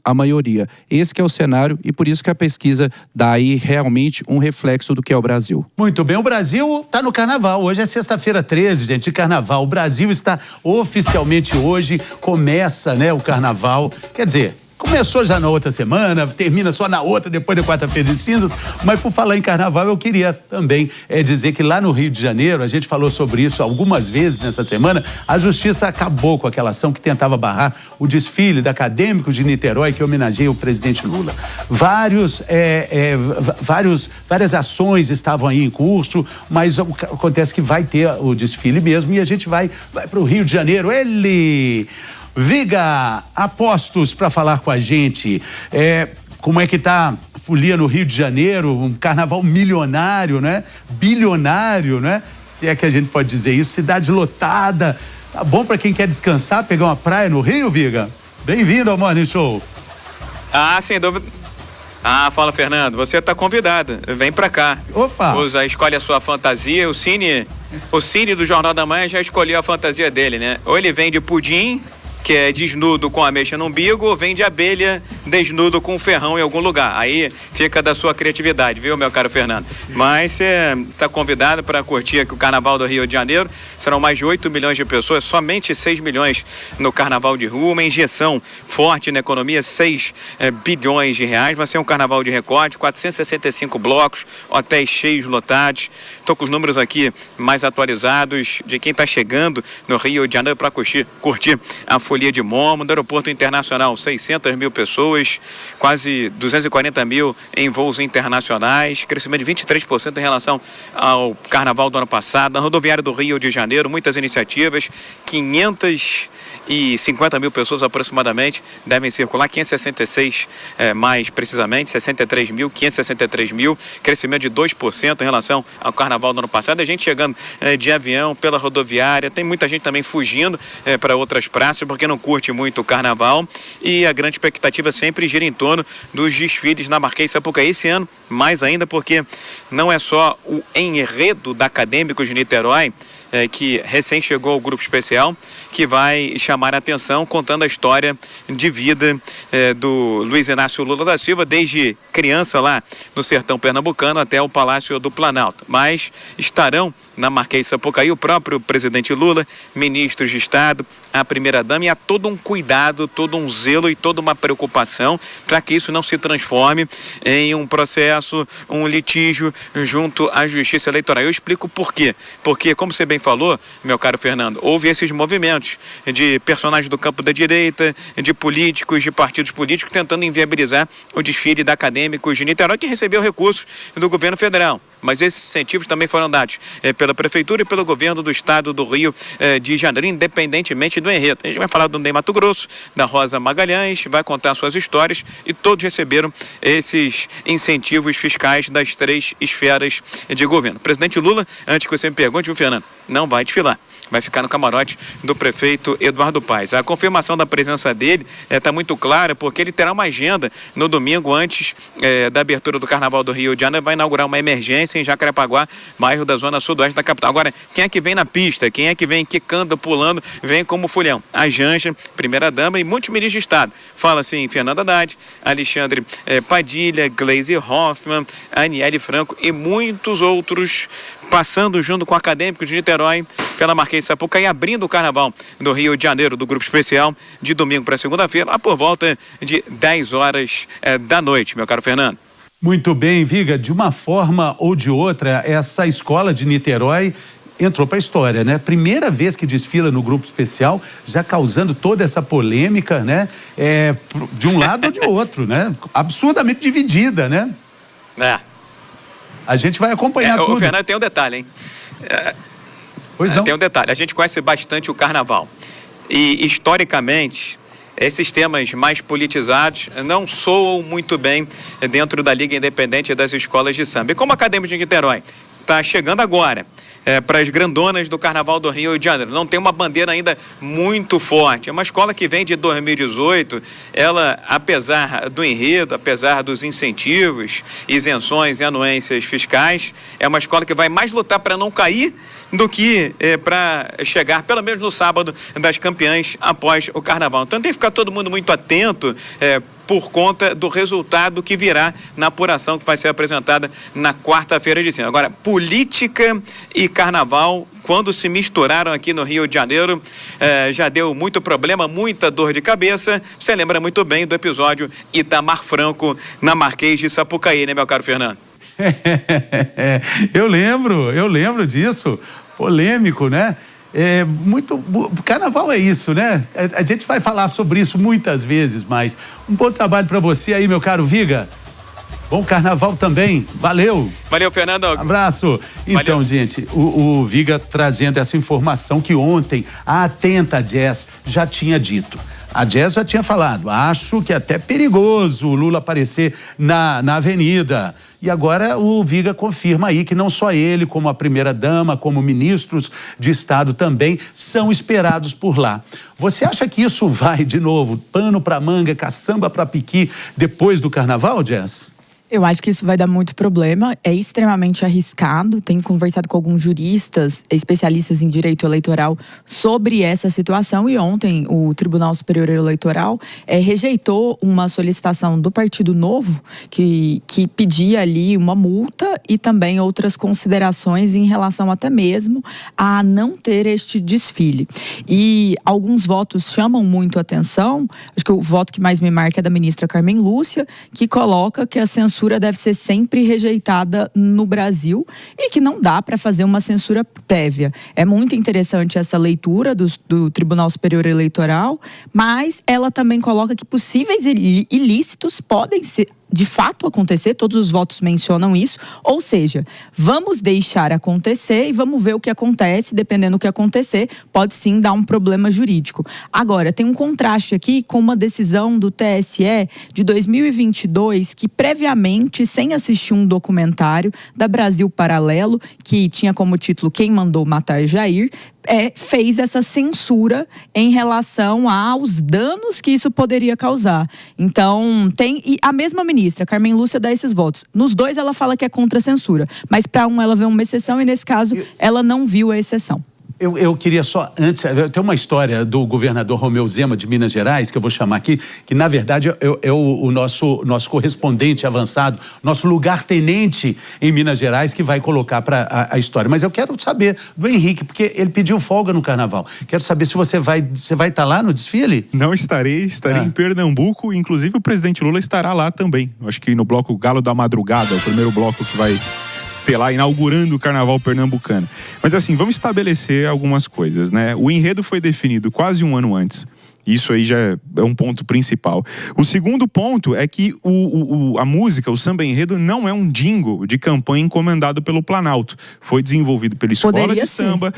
a maioria. Esse que é o cenário e por isso que a pesquisa dá aí realmente um reflexo do que é o Brasil. Muito bem, o Brasil está no carnaval. Hoje é sexta-feira 13, gente, de carnaval. O Brasil está oficialmente hoje, começa, né, o carnaval. Quer dizer, começou já na outra semana, termina só na outra, depois da quarta-feira de cinzas, mas por falar em carnaval, eu queria também dizer que lá no Rio de Janeiro, a gente falou sobre isso algumas vezes nessa semana, a justiça acabou com aquela ação que tentava barrar o desfile da Acadêmicos de Niterói, que homenageia o presidente Lula. Várias ações estavam aí em curso, mas acontece que vai ter o desfile mesmo e a gente vai para o Rio de Janeiro. Ele... Viga, apostos para falar com a gente. Como é que tá a folia no Rio de Janeiro? Um carnaval milionário, né? Bilionário, né? Se é que a gente pode dizer isso. Cidade lotada. Tá bom para quem quer descansar, pegar uma praia no Rio, Viga? Bem-vindo ao Morning Show. Sem dúvida. Fala, Fernando. Você está convidado. Vem para cá. Opa! Escolhe a sua fantasia. O Cine do Jornal da Manhã já escolheu a fantasia dele, né? Ou ele vem de pudim, que é desnudo com a mecha no umbigo, ou vem de abelha desnudo com um ferrão em algum lugar. Aí fica da sua criatividade, viu, meu caro Fernando? Mas você está convidado para curtir aqui o Carnaval do Rio de Janeiro. Serão mais de 8 milhões de pessoas, somente 6 milhões no Carnaval de Rua, uma injeção forte na economia, 6 bilhões de reais. Vai ser um carnaval de recorde, 465 blocos, hotéis cheios, lotados. Estou com os números aqui mais atualizados de quem está chegando no Rio de Janeiro para curtir a Folia de Momo. No Aeroporto Internacional, 600 mil pessoas, quase 240 mil em voos internacionais, crescimento de 23% em relação ao Carnaval do ano passado. Na rodoviária do Rio de Janeiro, muitas iniciativas, 550 mil pessoas aproximadamente devem circular, 566 mais precisamente, 563 mil, crescimento de 2% em relação ao Carnaval do ano passado. A gente chegando de avião pela rodoviária, tem muita gente também fugindo para outras praças, porque não curte muito o Carnaval, e a grande expectativa sempre gira em torno dos desfiles na Marquês de Sapucaí esse ano, mais ainda porque não é só o enredo da Acadêmicos de Niterói, que recém chegou ao grupo especial, que vai chamar a atenção, contando a história de vida do Luiz Inácio Lula da Silva, desde criança lá no sertão pernambucano até o Palácio do Planalto. Mas estarão na Marquês de Sapucaí o próprio presidente Lula, ministros de Estado, a primeira-dama, e há todo um cuidado, todo um zelo e toda uma preocupação para que isso não se transforme em um processo, um litígio junto à Justiça Eleitoral. Eu explico por quê. Porque, como você bem falou, meu caro Fernando, houve esses movimentos de personagens do campo da direita, de políticos, de partidos políticos, tentando inviabilizar o desfile da Acadêmicos de Niterói, que recebeu recursos do governo federal. Mas esses incentivos também foram dados pela Prefeitura e pelo governo do Estado do Rio de Janeiro, independentemente do enredo. A gente vai falar do Ney Matogrosso, da Rosa Magalhães, vai contar suas histórias, e todos receberam esses incentivos fiscais das 3 esferas de governo. O presidente Lula, antes que você me pergunte, viu, Fernando, não vai desfilar. Vai ficar no camarote do prefeito Eduardo Paes. A confirmação da presença dele está muito clara, porque ele terá uma agenda no domingo, antes da abertura do Carnaval do Rio de Janeiro. Vai inaugurar uma emergência em Jacarepaguá, bairro da zona sudoeste da capital. Agora, quem é que vem na pista? Quem é que vem quicando, pulando, vem como fulhão? A Janja, primeira-dama, e muitos ministros de Estado. Fala assim, Fernando Haddad, Alexandre Padilha, Gleisi Hoffmann, Aniele Franco e muitos outros, passando junto com Acadêmicos de Niterói pela Marquês de Sapucaí, abrindo o Carnaval do Rio de Janeiro, do grupo especial, de domingo para segunda-feira, lá por volta de 10 horas da noite, meu caro Fernando. Muito bem, Viga, de uma forma ou de outra, essa escola de Niterói entrou para a história, né? Primeira vez que desfila no grupo especial, já causando toda essa polêmica, né? De um lado ou de outro, né? Absurdamente dividida, né? A gente vai acompanhar tudo. O Fernando, tem um detalhe, hein? Pois não. Tem um detalhe, a gente conhece bastante o Carnaval. E, historicamente, esses temas mais politizados não soam muito bem dentro da Liga Independente das Escolas de Samba. E como a Acadêmica de Niterói está chegando agora, para as grandonas do Carnaval do Rio de Janeiro. Não tem uma bandeira ainda muito forte. É uma escola que vem de 2018. Ela, apesar do enredo, apesar dos incentivos, isenções e anuências fiscais, é uma escola que vai mais lutar para não cair do que para chegar, pelo menos no sábado, das campeãs após o Carnaval. Então tem que ficar todo mundo muito atento por conta do resultado que virá na apuração que vai ser apresentada na quarta-feira de cinza. Agora, política e Carnaval, quando se misturaram aqui no Rio de Janeiro, já deu muito problema, muita dor de cabeça. Você lembra muito bem do episódio Itamar Franco na Marquês de Sapucaí, né, meu caro Fernando? Eu lembro disso. Polêmico, né? Carnaval é isso, né? A gente vai falar sobre isso muitas vezes, mas um bom trabalho para você aí, meu caro Viga. Bom Carnaval também. Valeu. Valeu, Fernando. Abraço. Então, valeu. Gente, o Viga trazendo essa informação que ontem a Atenta Jazz já tinha dito. A Jazz já tinha falado, acho que é até perigoso o Lula aparecer na avenida. E agora o Viga confirma aí que não só ele, como a primeira-dama, como ministros de Estado também são esperados por lá. Você acha que isso vai, de novo, pano pra manga, caçamba pra piqui, depois do Carnaval, Jazz? Eu acho que isso vai dar muito problema, é extremamente arriscado. Tenho conversado com alguns juristas, especialistas em direito eleitoral sobre essa situação e ontem o Tribunal Superior Eleitoral rejeitou uma solicitação do Partido Novo que pedia ali uma multa e também outras considerações em relação até mesmo a não ter este desfile. E alguns votos chamam muito a atenção, acho que o voto que mais me marca é da ministra Carmen Lúcia, que coloca que a censura deve ser sempre rejeitada no Brasil e que não dá para fazer uma censura prévia. É muito interessante essa leitura do Tribunal Superior Eleitoral, mas ela também coloca que possíveis ilícitos podem ser de fato acontecer, todos os votos mencionam isso, ou seja, vamos deixar acontecer e vamos ver o que acontece, dependendo do que acontecer, pode sim dar um problema jurídico. Agora, tem um contraste aqui com uma decisão do TSE de 2022, que previamente, sem assistir um documentário da Brasil Paralelo, que tinha como título Quem Mandou Matar Jair, fez essa censura em relação aos danos que isso poderia causar. Então, e a mesma ministra, Carmen Lúcia, dá esses votos. Nos dois ela fala que é contra a censura, mas para um ela vê uma exceção e nesse caso ela não viu a exceção. Eu queria só, antes, tem uma história do governador Romeu Zema de Minas Gerais, que eu vou chamar aqui, que na verdade é o nosso correspondente avançado, nosso lugar-tenente em Minas Gerais, que vai colocar para a história. Mas eu quero saber do Henrique, porque ele pediu folga no Carnaval. Quero saber se você vai estar lá no desfile? Não estarei em Pernambuco, inclusive o presidente Lula estará lá também. Eu acho que no bloco Galo da Madrugada, o primeiro bloco que vai ter lá, inaugurando o Carnaval pernambucano. Mas assim, vamos estabelecer algumas coisas, né? O enredo foi definido quase um ano antes. Isso aí já é um ponto principal. O segundo ponto é que a música, o samba enredo, não é um jingle de campanha encomendado pelo Planalto. Foi desenvolvido pela escola de samba.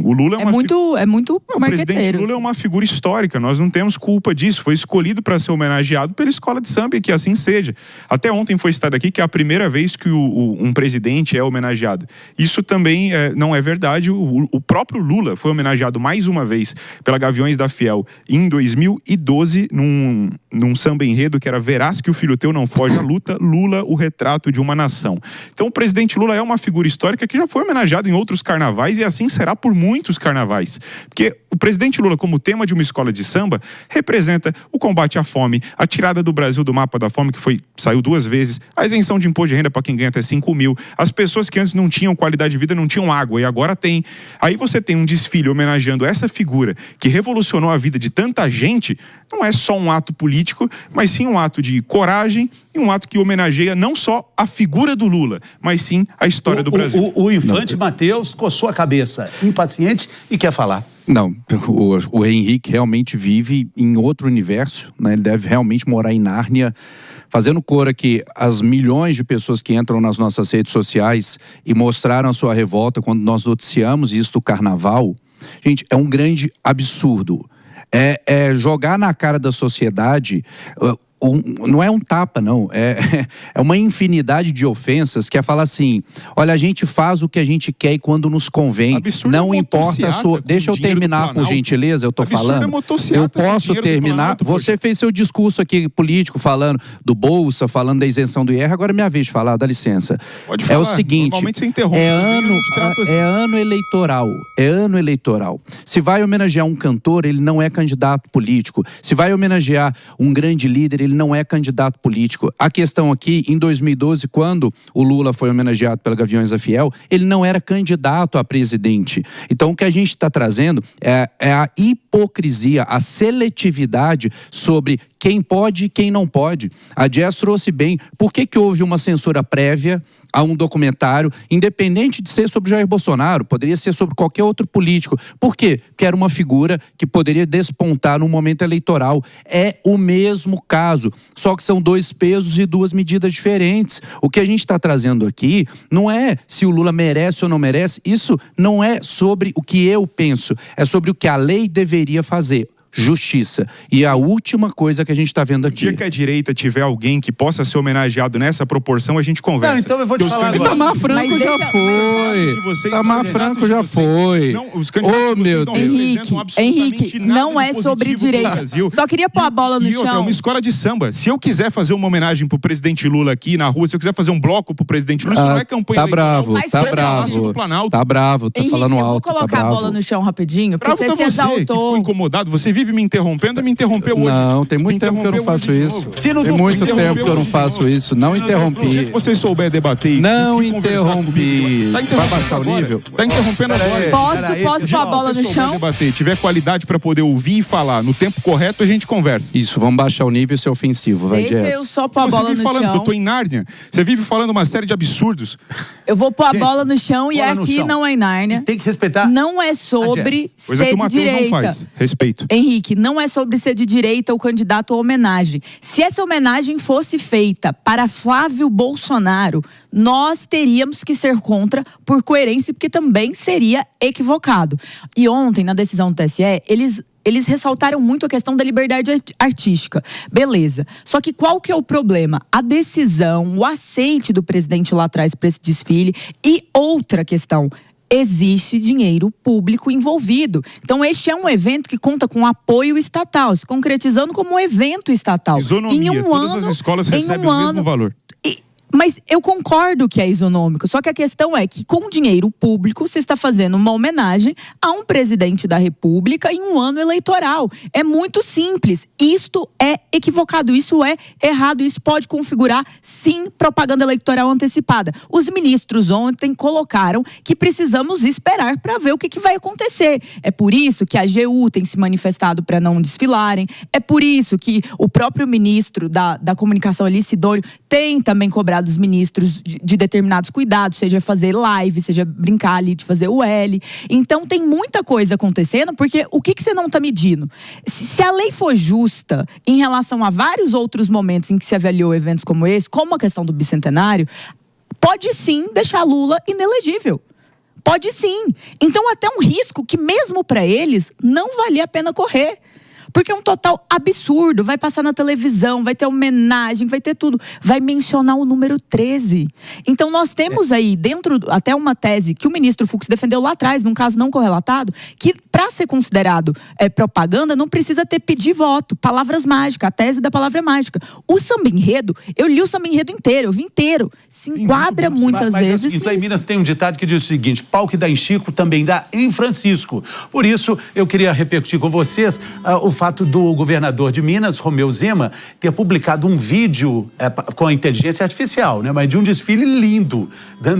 O Lula é o presidente Lula é uma figura histórica. Nós não temos culpa disso. Foi escolhido para ser homenageado pela escola de samba e que assim seja. Até ontem foi citado aqui que é a primeira vez que um presidente é homenageado. Isso também não é verdade. O próprio Lula foi homenageado mais uma vez pela Gaviões da Fiel em 2012, num samba enredo que era Verás que o filho teu não foge à luta, Lula, o retrato de uma nação. Então o presidente Lula é uma figura histórica que já foi homenageado em outros carnavais e assim será por muitos carnavais. Porque o presidente Lula, como tema de uma escola de samba, representa o combate à fome, a tirada do Brasil do mapa da fome, que saiu 2 vezes, a isenção de imposto de renda para quem ganha até 5 mil, as pessoas que antes não tinham qualidade de vida, não tinham água e agora tem. Aí você tem um desfile homenageando essa figura que revolucionou a vida de tanta gente. Não é só um ato político, mas sim um ato de coragem e um ato que homenageia não só a figura do Lula, mas sim a história do Brasil. O infante Mateus coçou a cabeça, impaciente, e quer falar. Não, o Henrique realmente vive em outro universo, né? Ele deve realmente morar em Nárnia, fazendo cor aqui as milhões de pessoas que entram nas nossas redes sociais e mostraram a sua revolta quando nós noticiamos isso do Carnaval. Gente, é um grande absurdo. É jogar na cara da sociedade não é um tapa, não. É uma infinidade de ofensas que é falar assim, olha, a gente faz o que a gente quer e quando nos convém. Absurdo não é importa a sua... Deixa eu terminar, por gentileza, eu tô falando. Eu posso terminar. Você fez seu discurso aqui político falando do Bolsa, falando da isenção do IR, agora é minha vez de falar, dá licença. Pode falar. É o seguinte, normalmente você interrompe. é ano eleitoral. Se vai homenagear um cantor, ele não é candidato político. Se vai homenagear um grande líder, ele não é candidato político. A questão aqui, em 2012, quando o Lula foi homenageado pela Gaviões da Fiel, ele não era candidato a presidente. Então, o que a gente está trazendo é a hipocrisia, a seletividade sobre quem pode e quem não pode. A Jess trouxe bem. Por que houve uma censura prévia a um documentário, independente de ser sobre Jair Bolsonaro, poderia ser sobre qualquer outro político. Por quê? Porque era uma figura que poderia despontar num momento eleitoral. É o mesmo caso, só que são 2 pesos e 2 medidas diferentes. O que a gente está trazendo aqui não é se o Lula merece ou não merece, isso não é sobre o que eu penso, é sobre o que a lei deveria fazer. Justiça. E a última coisa que a gente está vendo aqui. No dia que a direita tiver alguém que possa ser homenageado nessa proporção, a gente conversa. Não, então eu vou te falar agora. Itamar Franco já foi. Itamar Franco já foi. Não, os candidatos meu não Deus. Henrique, não é sobre direita. Só queria pôr a bola no chão. É uma escola de samba. Se eu quiser fazer uma homenagem pro presidente Lula aqui na rua, se eu quiser fazer um bloco pro presidente Lula, isso não é campanha eleitoral. Tá bravo, tá falando alto. Eu vou colocar a bola no chão rapidinho, porque você se exaltou. Que ficou incomodado, você vive me interrompendo, me interrompeu hoje. Não, tem muito tempo que eu não faço isso. Tem muito tempo que eu não faço isso. Não interrompi. Se você souber debater... Não interrompi. Vai baixar o nível? Tá interrompendo agora. Posso pôr a bola no chão? Debater, tiver qualidade pra poder ouvir e falar no tempo correto, a gente conversa. Isso, vamos baixar o nível e ser ofensivo. Vai, Deixa eu só pôr a bola no chão. Você vive falando que eu tô em Nárnia. Você vive falando uma série de absurdos. Eu vou pôr a bola no chão e aqui não é em Nárnia. Tem que respeitar. Não é sobre ser de direita. Não faz. Respeito. Henrique, não é sobre ser de direita o candidato à homenagem. Se essa homenagem fosse feita para Flávio Bolsonaro, nós teríamos que ser contra por coerência, porque também seria equivocado. E ontem, na decisão do TSE, eles ressaltaram muito a questão da liberdade artística. Beleza. Só que qual que é o problema? A decisão, o aceite do presidente lá atrás para esse desfile e outra questão. Existe dinheiro público envolvido. Então, este é um evento que conta com apoio estatal, se concretizando como um evento estatal. Isonomia, todas as escolas recebem o mesmo valor. Mas eu concordo que é isonômico, só que a questão é que com dinheiro público você está fazendo uma homenagem a um presidente da República em um ano eleitoral. É muito simples. Isto é equivocado, isso é errado, isso pode configurar, sim, propaganda eleitoral antecipada. Os ministros ontem colocaram que precisamos esperar para ver o que vai acontecer. É por isso que a AGU tem se manifestado para não desfilarem, é por isso que o próprio ministro da Comunicação, ali, Sidônio, tem também cobrado dos ministros de determinados cuidados, seja fazer live, seja brincar ali de fazer o L. Então tem muita coisa acontecendo, porque o que você não está medindo? Se a lei for justa em relação a vários outros momentos em que se avaliou eventos como esse, como a questão do bicentenário, pode sim deixar Lula inelegível. Pode sim. Então até um risco que mesmo para eles não valia a pena correr. Porque é um total absurdo, vai passar na televisão, vai ter homenagem, vai ter tudo. Vai mencionar o número 13. Então nós temos aí dentro, até uma tese que o ministro Fux defendeu lá atrás, num caso não correlatado, que para ser considerado propaganda não precisa pedir voto, palavras mágicas, a tese da palavra mágica. O samba enredo, eu li o samba enredo inteiro, eu vi inteiro. Se enquadra muitas vezes. Lá em Minas tem um ditado que diz o seguinte: pau que dá em Chico também dá em Francisco. Por isso, eu queria repercutir com vocês o fato do governador de Minas, Romeu Zema, ter publicado um vídeo com a inteligência artificial, né, mas de um desfile lindo, dando